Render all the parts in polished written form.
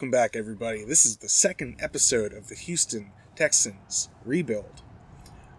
Welcome back, everybody. This is the second episode of the Houston Texans rebuild.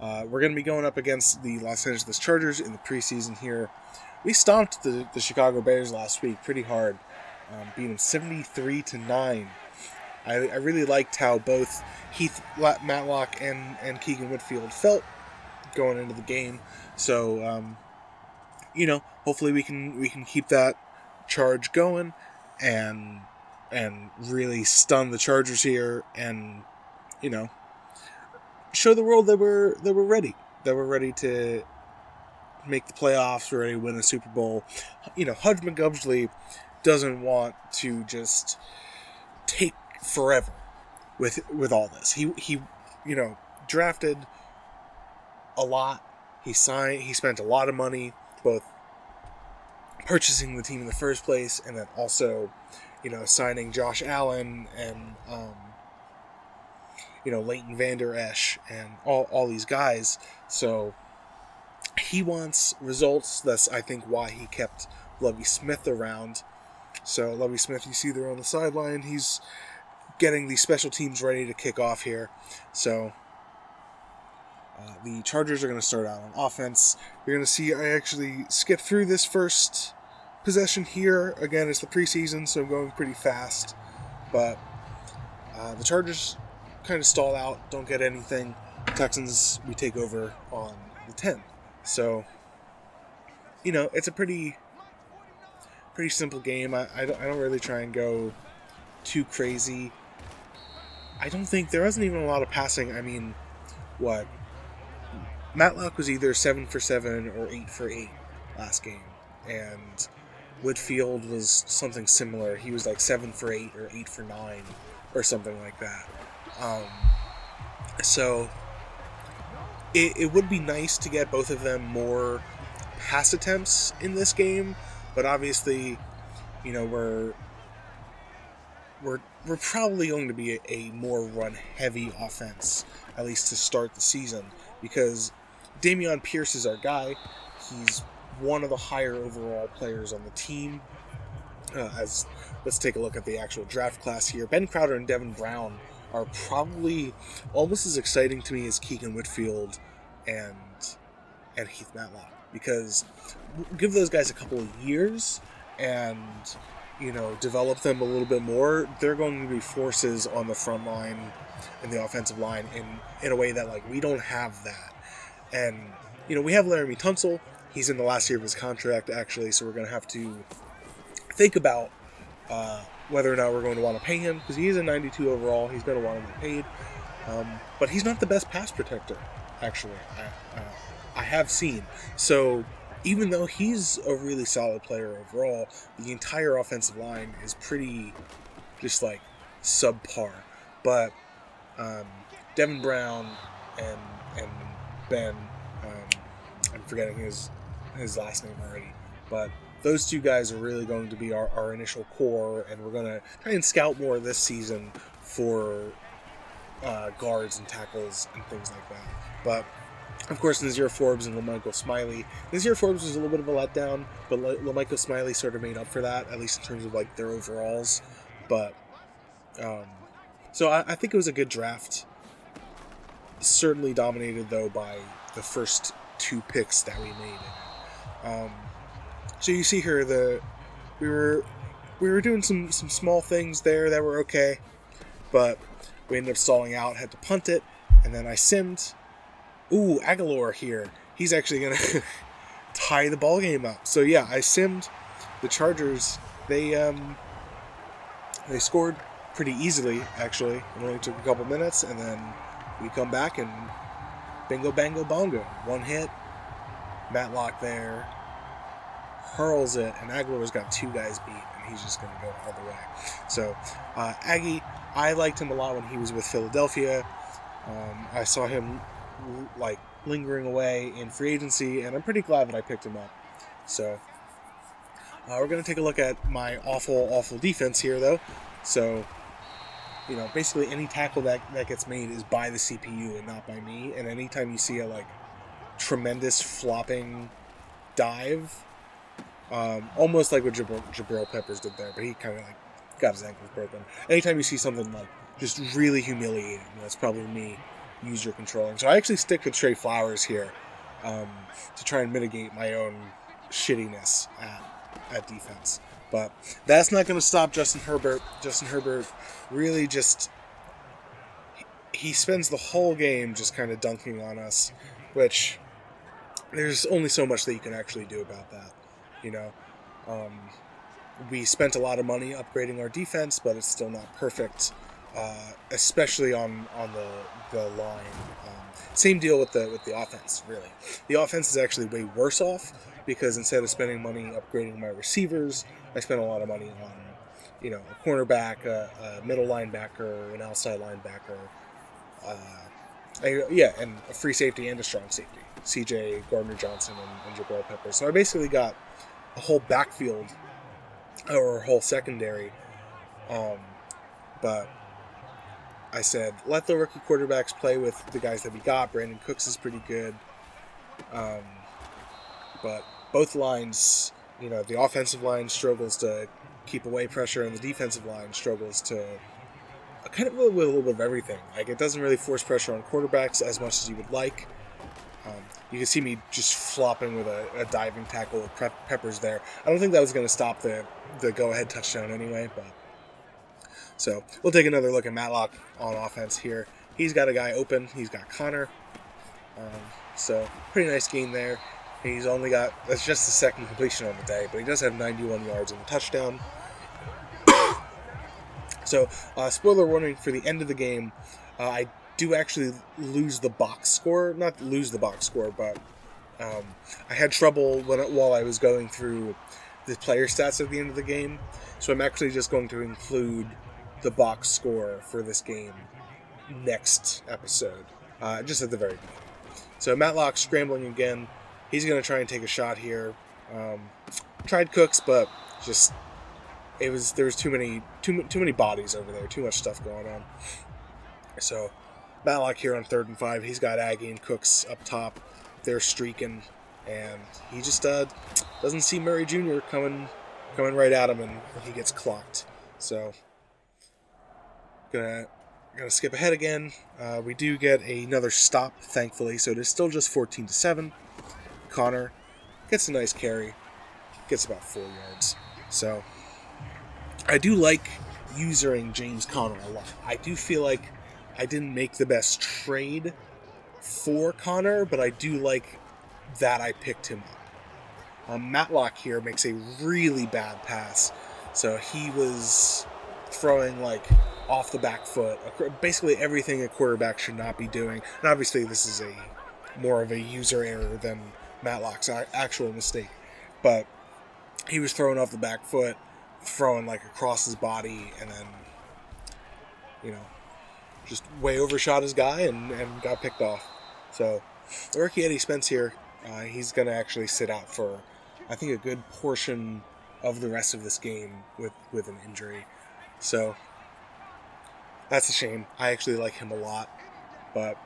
We're going to be going up against the Los Angeles Chargers in the preseason here. We stomped the Chicago Bears last week pretty hard, beat them 73-9. I really liked how both Matlock and Keegan Whitfield felt going into the game. So, hopefully we can keep that charge going and really stun the Chargers here, and show the world that we're ready, to make the playoffs, we're ready to win a Super Bowl. Hudge Magubgeley doesn't want to just take forever with all this. He drafted a lot. He spent a lot of money, both purchasing the team in the first place and then also signing Josh Allen and Leighton Vander Esch and all these guys. So he wants results. That's, I think, why he kept Lovie Smith around. So Lovie Smith, you see there on the sideline, he's getting the special teams ready to kick off here. So the Chargers are going to start out on offense. You're going to see I actually skipped through this first possession here. Again, it's the preseason, so I'm going pretty fast. But the Chargers kind of stall out, don't get anything. Texans, we take over on the 10. So, it's a pretty simple game. I don't really try and go too crazy. I don't think there wasn't even a lot of passing. I mean, what? Matlock was either 7 for 7 or 8 for 8 last game, and Whitfield was something similar. He was like 7 for 8 or 8 for 9 or something like that. So it would be nice to get both of them more pass attempts in this game, but obviously, we're probably going to be a more run-heavy offense, at least to start the season, because Dameon Pierce is our guy. He's one of the higher overall players on the team. Let's take a look at the actual draft class here. Ben Crowder and Devin Brown are probably almost as exciting to me as Keegan Whitfield and Heath Matlock, because give those guys a couple of years and develop them a little bit more, they're going to be forces on the front line and the offensive line in a way that we don't have that. And we have Laramie Tunsil. He's in the last year of his contract, actually, so we're going to have to think about whether or not we're going to want to pay him, because he is a 92 overall. He's going to want to get paid. But he's not the best pass protector, actually, I have seen. So even though he's a really solid player overall, the entire offensive line is pretty just subpar. But Devin Brown and Ben, I'm forgetting his last name already, but those two guys are really going to be our initial core, and we're going to try and scout more this season for guards and tackles and things like that. But of course, Nazir Forbes and LaMichael Smiley. Nazir Forbes was a little bit of a letdown, but LaMichael Smiley sort of made up for that, at least in terms of their overalls. But so I think it was a good draft. Certainly dominated though by the first two picks that we made. So you see here we were doing some small things there that were okay, but we ended up stalling out, had to punt it, and then I simmed. Ooh, Aguilar here. He's actually going to tie the ball game up. So yeah, I simmed the Chargers. They scored pretty easily, actually. It only took a couple minutes, and then we come back and bingo, bango, bongo. One hit. Matlock there hurls it, and Aguilar's got two guys beat, and he's just going to go all the way. So Aggie, I liked him a lot when he was with Philadelphia. I saw him lingering away in free agency, and I'm pretty glad that I picked him up. So we're going to take a look at my awful defense here, though. So basically any tackle that gets made is by the CPU and not by me, and anytime you see a tremendous flopping dive, almost like what Jabril Peppers did there, but he kind of got his ankles broken. Anytime you see something like just really humiliating, that's probably me. Use your controlling. So I actually stick with Trey Flowers here to try and mitigate my own shittiness at defense. But that's not going to stop Justin Herbert. Justin Herbert really just... He spends the whole game just kind of dunking on us, which there's only so much that you can actually do about that, you know. We spent a lot of money upgrading our defense, but it's still not perfect, especially on the line. Same deal with the offense, really. The offense is actually way worse off because instead of spending money upgrading my receivers, I spent a lot of money on, you know, a cornerback, a middle linebacker, an outside linebacker, and a free safety and a strong safety, CJ Gardner-Johnson and Jabril Peppers. So I basically got a whole backfield or a whole secondary, but I said, let the rookie quarterbacks play with the guys that we got. Brandon Cooks is pretty good, but both lines, you know, the offensive line struggles to keep away pressure, and the defensive line struggles to kind of with a little bit of everything. Like, it doesn't really force pressure on quarterbacks as much as you would like. You can see me just flopping with a diving tackle with Peppers there. I don't think that was going to stop the go-ahead touchdown anyway, but... So, we'll take another look at Matlock on offense here. He's got a guy open. He's got Connor. So, pretty nice game there. He's only got... That's just the second completion on the day, but he does have 91 yards and a touchdown. So, spoiler warning for the end of the game, I do actually lose the box score. Not lose the box score, but I had trouble while I was going through the player stats at the end of the game. So I'm actually just going to include the box score for this game next episode, just at the very beginning. So Matlock scrambling again. He's going to try and take a shot here. Tried Cooks, but just... there was too many bodies over there, too much stuff going on. So Matlock here on 3rd and 5. He's got Aggie and Cooks up top. They're streaking, and he just doesn't see Murray Jr. coming right at him, and he gets clocked. So gonna skip ahead again. We do get another stop, thankfully. So it is still just 14-7. Connor gets a nice carry, gets about 4 yards. So I do like using James Conner a lot. I do feel like I didn't make the best trade for Connor, but I do like that I picked him up. Matlock here makes a really bad pass. So he was throwing like off the back foot, basically everything a quarterback should not be doing. And obviously this is more of a user error than Matlock's actual mistake. But he was throwing off the back foot, throwing like across his body, and then, you know, just way overshot his guy and got picked off. So the rookie Eddie Spence here, he's going to actually sit out for, I think, a good portion of the rest of this game with an injury. So that's a shame. I actually like him a lot, but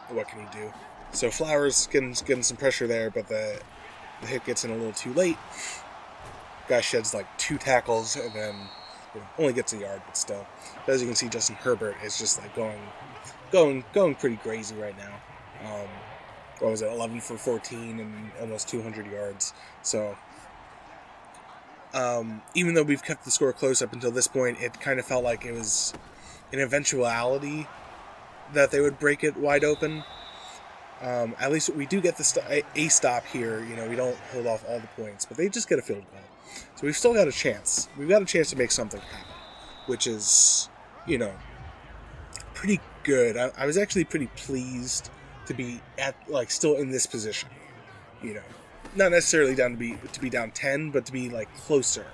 what can he do? So Flowers getting some pressure there, but the hit gets in a little too late. Guy sheds like 2 tackles and then only gets a yard, but still. But as you can see, Justin Herbert is just like going pretty crazy right now. What was it, 11 for 14 and almost 200 yards. So even though we've kept the score close up until this point, it kind of felt like it was an eventuality that they would break it wide open. At least we do get a stop here. You know, we don't hold off all the points, but they just get a field goal. So we've still got a chance. We've got a chance to make something happen, which is, you know, pretty good. I was actually pretty pleased to be at, like, still in this position. You know, not necessarily to be down 10, but to be like closer.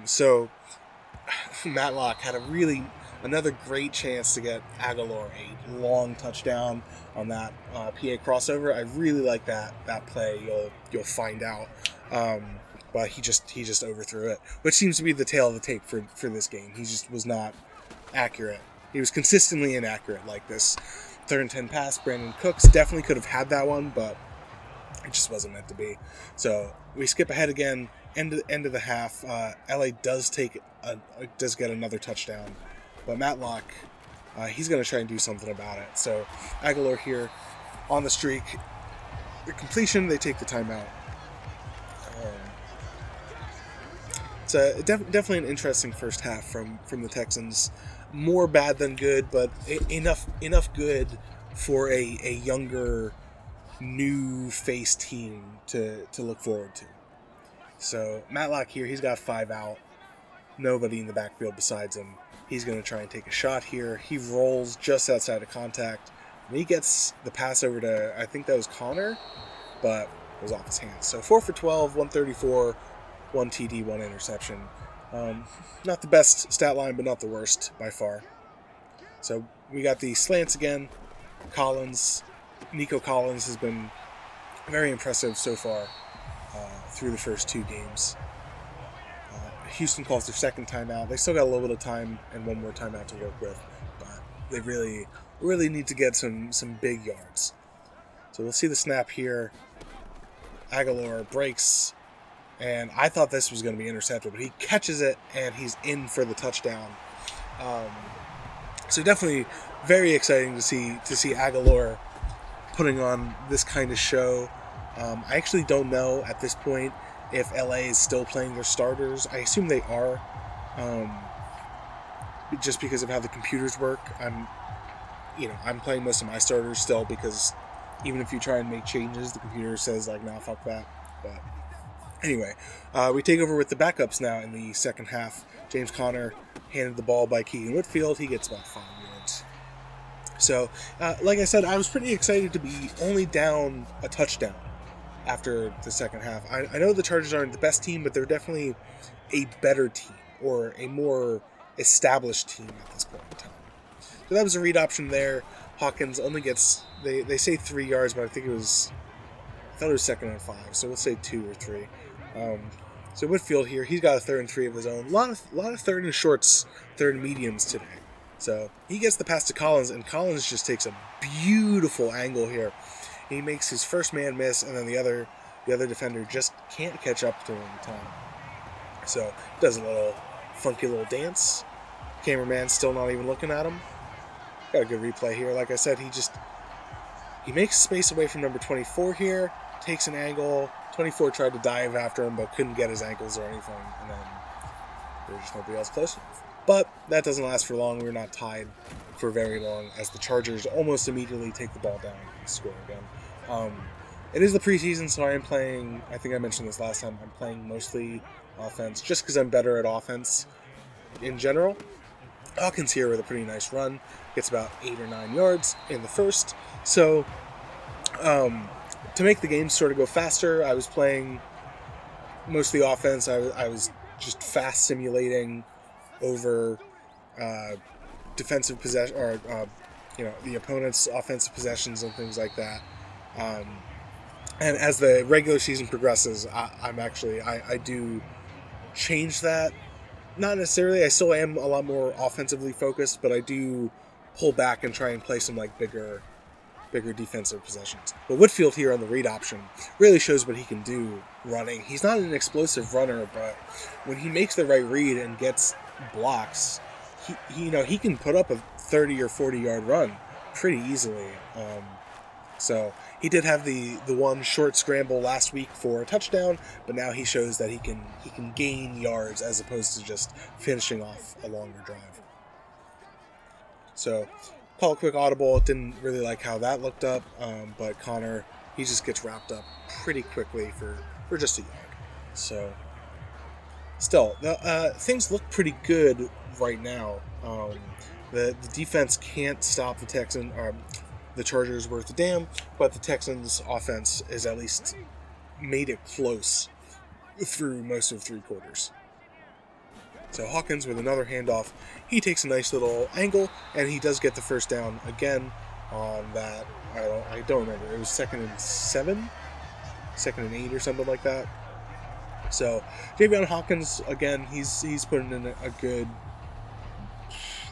So Matlock had another great chance to get Aguilar a long touchdown on that PA crossover. I really like that play. You'll find out. But he just overthrew it, which seems to be the tail of the tape for this game. He just was not accurate. He was consistently inaccurate like this. 3rd and 10 pass, Brandon Cooks definitely could have had that one, but it just wasn't meant to be. So we skip ahead again. end of the half, LA does get another touchdown, but Matlock, he's going to try and do something about it. So Aguilar here on the streak, the completion, they take the timeout. It's definitely an interesting first half from the Texans. More bad than good, but enough good for a younger, new face team to look forward to. So Matlock here, he's got 5 out. Nobody in the backfield besides him. He's going to try and take a shot here. He rolls just outside of contact. And he gets the pass over to, I think that was Connor, but it was off his hands. So 4 for 12, 134, 1 TD, 1 interception. Not the best stat line, but not the worst by far. So we got the slants again. Nico Collins has been very impressive so far through the first 2 games. Houston calls their second timeout. They still got a little bit of time and one more timeout to work with, but they really need to get some big yards. So we'll see the snap here. Aguilar breaks, and I thought this was going to be intercepted, but he catches it and he's in for the touchdown. So definitely very exciting to see Aguilar putting on this kind of show. I actually don't know at this point if LA is still playing their starters. I assume they are, just because of how the computers work. I'm playing most of my starters still, because even if you try and make changes, the computer says like, nah, fuck that. But anyway, we take over with the backups now in the second half. James Conner handed the ball by Keegan Whitfield. He gets about 5 yards. So, like I said, I was pretty excited to be only down a touchdown after the second half. I know the Chargers aren't the best team, but they're definitely a better team, or a more established team at this point in time. So that was a read option there. Hawkins only gets, they say 3 yards, but I thought it was 2nd and 5, so we'll say 2 or 3. So Whitfield here, he's got a 3rd and 3 of his own. A lot of 3rd and shorts, 3rd and mediums today. So he gets the pass to Collins, and Collins just takes a beautiful angle here. He makes his first man miss, and then the other defender just can't catch up to him in time. So does a little funky little dance. Cameraman still not even looking at him. Got a good replay here. Like I said, he makes space away from number 24 here, takes an angle. 24 tried to dive after him, but couldn't get his ankles or anything, and then there was just nobody else close enough. But that doesn't last for long. We're not tied for very long, as the Chargers almost immediately take the ball down and score again. It is the preseason, so I am playing, I think I mentioned this last time, I'm playing mostly offense, just because I'm better at offense in general. Hawkins here with a pretty nice run, gets about 8 or 9 yards in the first. So, to make the game sort of go faster, I was playing mostly offense. I was just fast simulating over defensive possession, or the opponent's offensive possessions and things like that. And as the regular season progresses, I do change that. Not necessarily. I still am a lot more offensively focused, but I do pull back and try and play some like bigger defensive possessions. But Whitfield here on the read option really shows what he can do running. He's not an explosive runner, but when he makes the right read and gets blocks, he can put up a 30 or 40 yard run pretty easily. So he did have the one short scramble last week for a touchdown, but now he shows that he can gain yards as opposed to just finishing off a longer drive. So call a quick audible. Didn't really like how that looked up, but Connor, he just gets wrapped up pretty quickly for just a yard. So still, things look pretty good right now. The defense can't stop the Chargers worth a damn, but the Texans' offense is at least made it close through most of 3 quarters. So Hawkins with another handoff, he takes a nice little angle, and he does get the first down again on that. I don't remember. It was 2nd and 7, 2nd and 8, or something like that. So Javion Hawkins again, he's putting in a good.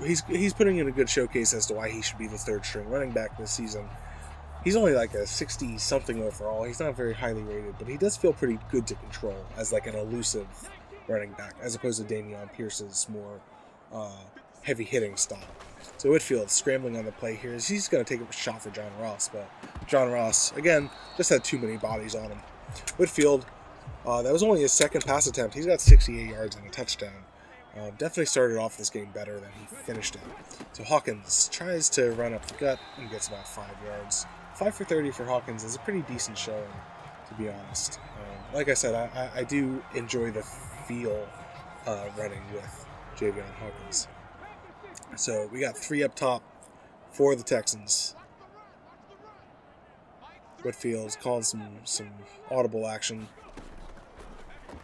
He's putting in a good showcase as to why he should be the 3rd string running back this season. He's only like a 60-something overall. He's not very highly rated, but he does feel pretty good to control as like an elusive running back, as opposed to Dameon Pierce's more heavy-hitting style. So Whitfield scrambling on the play here. He's going to take a shot for John Ross, but John Ross, again, just had too many bodies on him. Whitfield, that was only his second pass attempt. He's got 68 yards and a touchdown. Definitely started off this game better than he finished it. So Hawkins tries to run up the gut and gets about 5 yards. 5 for 30 for Hawkins is a pretty decent showing, to be honest. Like I said, I do enjoy the feel running with Javion Hawkins. So we got 3 up top for the Texans. Whitfield's calling some audible action,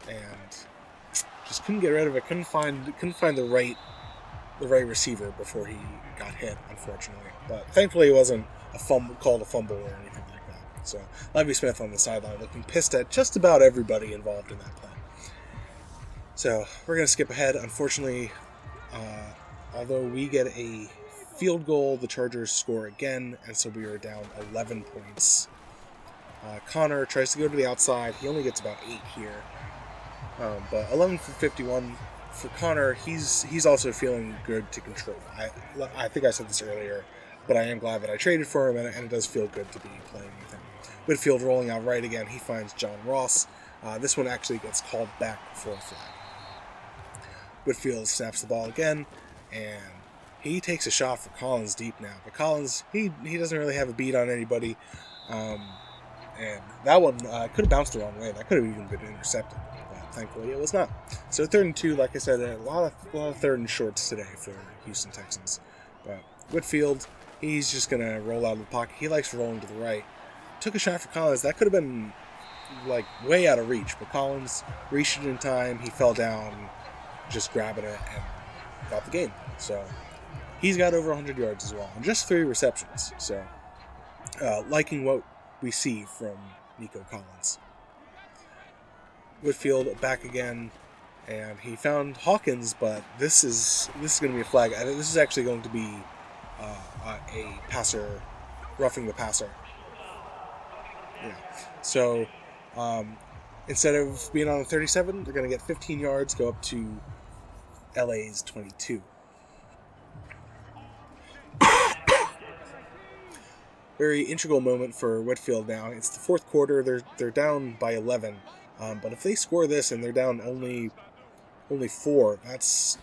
and just couldn't get rid of it. Couldn't find the right receiver before he got hit, unfortunately. But thankfully, it wasn't called a fumble or anything like that. So Levy Smith on the sideline looking pissed at just about everybody involved in that play. So we're gonna skip ahead. Unfortunately, although we get a field goal, the Chargers score again, and so we are down 11 points. Connor tries to go to the outside. He only gets about 8 here. But 11 for 51 for Connor. He's also feeling good to control. I think I said this earlier, but I am glad that I traded for him, and it does feel good to be playing with him. Whitfield rolling out right again. He finds John Ross. This one actually gets called back for a flag. Whitfield snaps the ball again, and he takes a shot for Collins deep now. But Collins, he doesn't really have a beat on anybody. And that one could have bounced the wrong way. That could have even been intercepted. But thankfully, it was not. So 3rd and 2, like I said, a lot of 3rd and shorts today for Houston Texans. But Whitfield, he's just going to roll out of the pocket. He likes rolling to the right. Took a shot for Collins. That could have been like way out of reach. But Collins reached it in time. He fell down, just grabbing it, and got the game. So he's got over 100 yards as well. And just 3 receptions. So liking what we see from Nico Collins. Whitfield back again, and he found Hawkins, but this is going to be a flag. This is actually going to be a passer, roughing the passer. Yeah. So instead of being on the 37, they're going to get 15 yards, go up to LA's 22. Very integral moment for Whitfield now. It's the 4th quarter. They're down by 11. But if they score this and they're down only 4, that's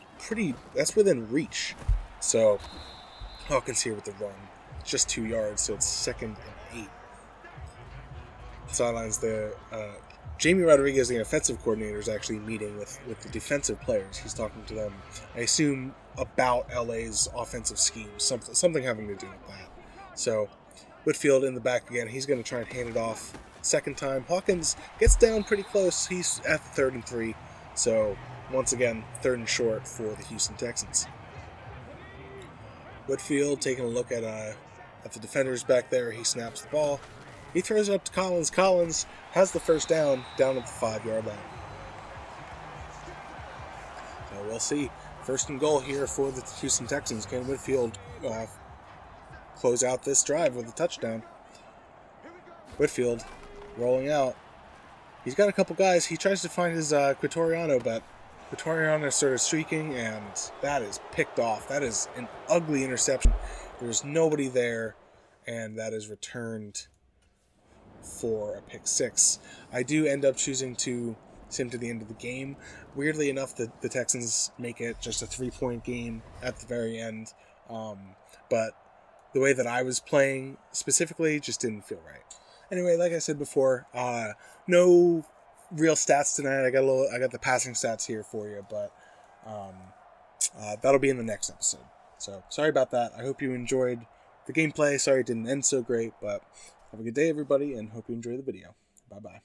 within reach. So Hawkins here with the run. It's just 2 yards, so it's 2nd and 8. Sidelines the Jamie Rodriguez, the offensive coordinator, is actually meeting with the defensive players. He's talking to them, I assume, about LA's offensive scheme, something having to do with that. So Whitfield in the back again. He's going to try and hand it off. 2nd time. Hawkins gets down pretty close. He's at the 3rd and 3. So once again, 3rd and short for the Houston Texans. Whitfield taking a look at the defenders back there. He snaps the ball. He throws it up to Collins. Collins has the first down at the 5-yard line. So we'll see. 1st and goal here for the Houston Texans. Can Whitfield close out this drive with a touchdown? Whitfield rolling out. He's got a couple guys. He tries to find his Quitoriano, but Quitoriano started streaking, and that is picked off. That is an ugly interception. There's nobody there, and that is returned for a pick 6. I do end up choosing to sim to the end of the game. Weirdly enough, the Texans make it just a 3-point game at the very end, but the way that I was playing specifically just didn't feel right. Anyway, like I said before, no real stats tonight. I got the passing stats here for you, but that'll be in the next episode. So sorry about that. I hope you enjoyed the gameplay. Sorry it didn't end so great, but have a good day, everybody, and hope you enjoy the video. Bye-bye.